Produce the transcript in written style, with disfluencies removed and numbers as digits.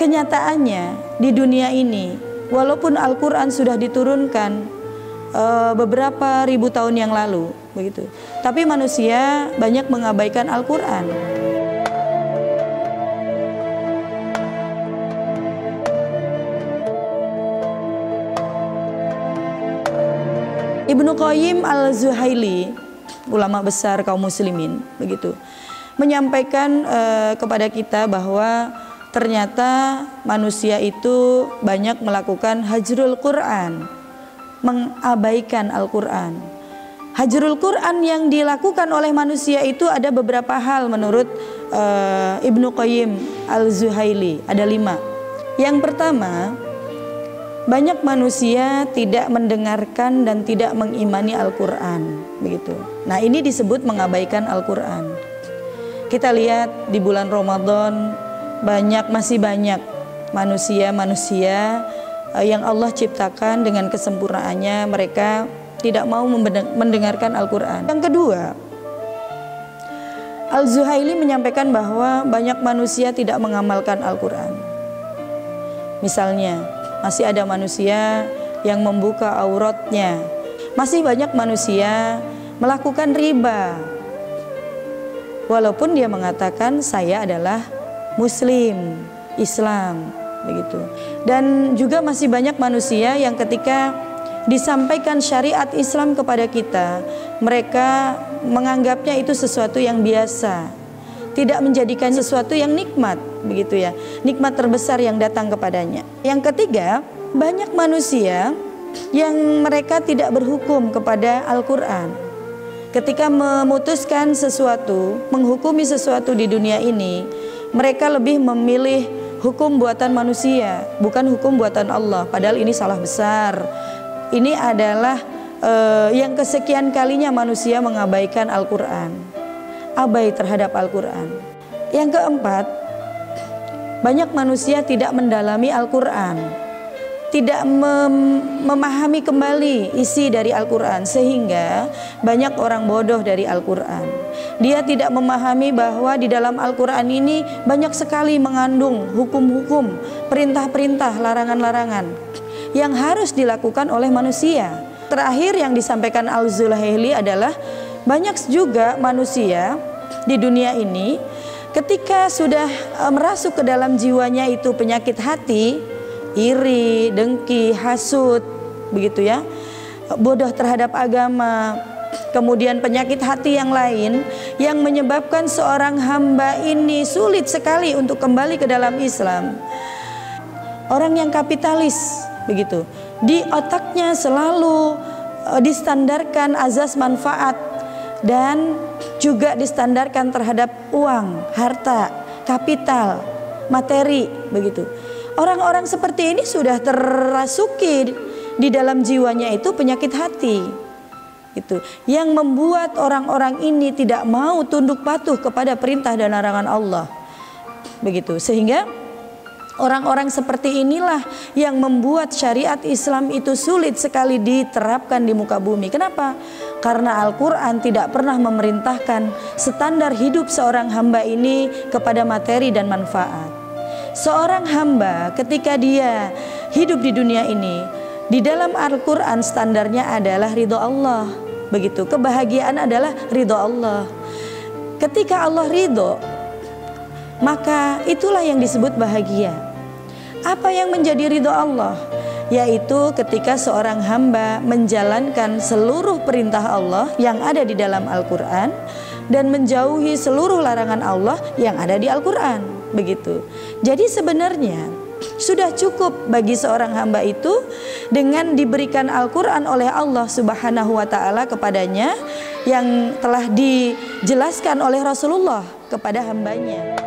kenyataannya di dunia ini, walaupun Al-Quran sudah diturunkan beberapa ribu tahun yang lalu, begitu, tapi manusia banyak mengabaikan Al-Quran. Ibnu Qayyim al-Zuhaili, ulama besar kaum muslimin, begitu, menyampaikan kepada kita bahwa ternyata manusia itu banyak melakukan hajrul Quran, mengabaikan Al-Quran. Hajrul Quran yang dilakukan oleh manusia itu ada beberapa hal menurut Ibnu Qayyim al-Zuhaili, ada 5. Yang pertama, banyak manusia tidak mendengarkan dan tidak mengimani Al-Quran, begitu. Nah, ini disebut mengabaikan Al-Quran. Kita lihat di bulan Ramadan masih banyak manusia-manusia yang Allah ciptakan dengan kesempurnaannya, mereka tidak mau mendengarkan Al-Quran. Yang kedua, Al-Zuhaili menyampaikan bahwa banyak manusia tidak mengamalkan Al-Quran. Misalnya, masih ada manusia yang membuka auratnya, masih banyak manusia melakukan riba, walaupun dia mengatakan saya adalah Muslim, Islam, begitu. Dan juga masih banyak manusia yang ketika disampaikan syariat Islam kepada kita, mereka menganggapnya itu sesuatu yang biasa, tidak menjadikan sesuatu yang nikmat, begitu ya, nikmat terbesar yang datang kepadanya. Yang ketiga, banyak manusia yang mereka tidak berhukum kepada Al-Quran. Ketika memutuskan sesuatu, menghukumi sesuatu di dunia ini, mereka lebih memilih hukum buatan manusia, bukan hukum buatan Allah. Padahal ini salah besar. Ini adalah yang kesekian kalinya manusia mengabaikan Al-Quran, abai terhadap Al-Quran. Yang keempat, banyak manusia tidak mendalami Al-Quran, tidak memahami kembali isi dari Al-Quran, sehingga banyak orang bodoh dari Al-Quran. Dia tidak memahami bahwa di dalam Al-Quran ini banyak sekali mengandung hukum-hukum, perintah-perintah, larangan-larangan yang harus dilakukan oleh manusia. Terakhir yang disampaikan Al-Zuhaili adalah banyak juga manusia di dunia ini ketika sudah merasuk ke dalam jiwanya itu penyakit hati, iri, dengki, hasut, begitu ya, bodoh terhadap agama, kemudian penyakit hati yang lain yang menyebabkan seorang hamba ini sulit sekali untuk kembali ke dalam Islam. Orang yang kapitalis, begitu, di otaknya selalu distandarkan azas manfaat dan juga distandarkan terhadap uang, harta, kapital, materi, begitu. Orang-orang seperti ini sudah terrasuki di dalam jiwanya itu penyakit hati, itu yang membuat orang-orang ini tidak mau tunduk patuh kepada perintah dan larangan Allah, begitu. Sehingga orang-orang seperti inilah yang membuat syariat Islam itu sulit sekali diterapkan di muka bumi. Kenapa? Karena Al-Quran tidak pernah memerintahkan standar hidup seorang hamba ini kepada materi dan manfaat. Seorang hamba ketika dia hidup di dunia ini, di dalam Al-Quran standarnya adalah ridho Allah, begitu. Kebahagiaan adalah ridho Allah. Ketika Allah ridho, maka itulah yang disebut bahagia. Apa yang menjadi ridho Allah? Yaitu ketika seorang hamba menjalankan seluruh perintah Allah yang ada di dalam Al-Quran dan menjauhi seluruh larangan Allah yang ada di Al-Quran, begitu. Jadi sebenarnya sudah cukup bagi seorang hamba itu dengan diberikan Al-Quran oleh Allah Subhanahu wa Ta'ala kepadanya yang telah dijelaskan oleh Rasulullah kepada hambanya.